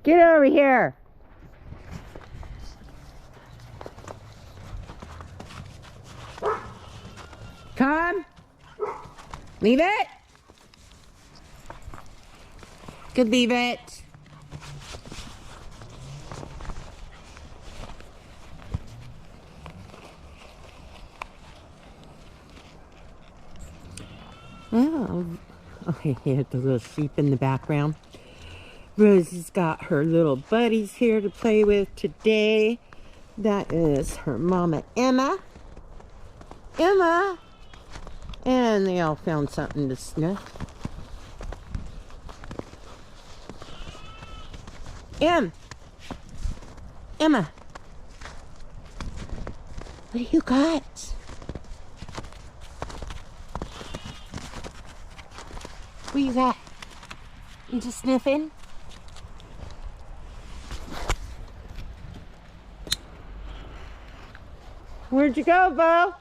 Get over here. Come. Leave it. Good, leave it. Oh, okay, here's the little sheep in the background. Rosie's got her little buddies here to play with today. That is her mama, Emma. Emma! And they all found something to sniff. Emma! What do you got? What you got? You just sniffing? Where'd you go, Bo?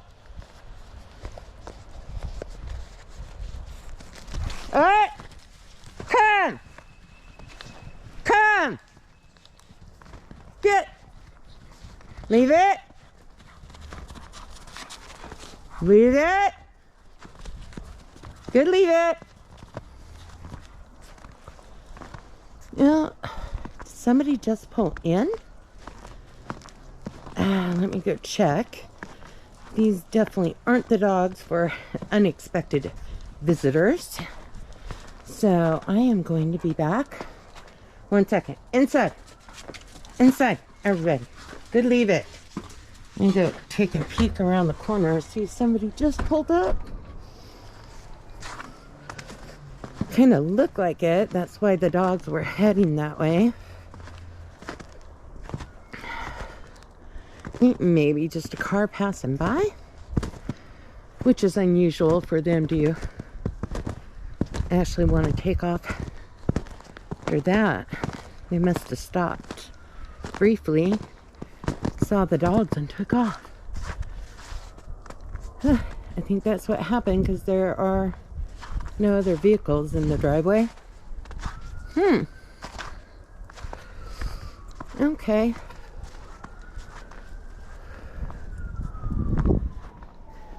Alright! Come! Come! Get! Leave it! Leave it! Good, leave it! You know, did somebody just pull in? Let me go check. These definitely aren't the dogs for unexpected visitors. So I am going to be back. 1 second. Inside. Inside, everybody. Good, leave it. Let me go take a peek around the corner and see if somebody just pulled up. Kind of looked like it. That's why the dogs were heading that way. Maybe just a car passing by, which is unusual for them to actually want to take off after that. They must have stopped briefly, saw the dogs and took off. I think that's what happened because there are no other vehicles in the driveway. Okay.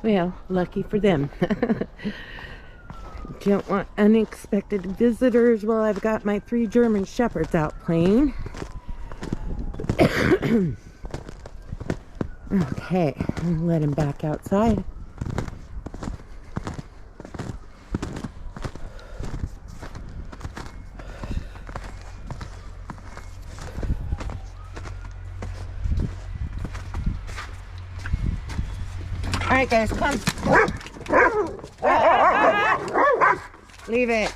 Well, lucky for them. Don't want unexpected visitors while I've got my 3 German Shepherds out playing. Okay, I'll let him back outside. All right, guys, come. Leave it.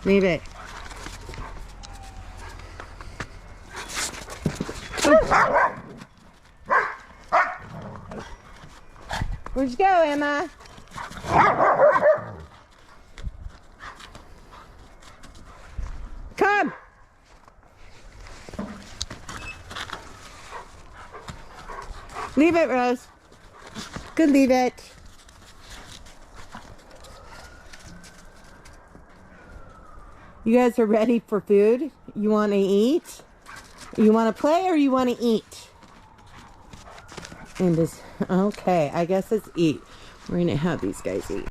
Leave it. Where'd you go, Emma? Come. Leave it, Rose. Good, leave it. You guys are ready for food? You want to eat? You want to play or you want to eat? And just, okay, I guess it's eat. We're going to have these guys eat.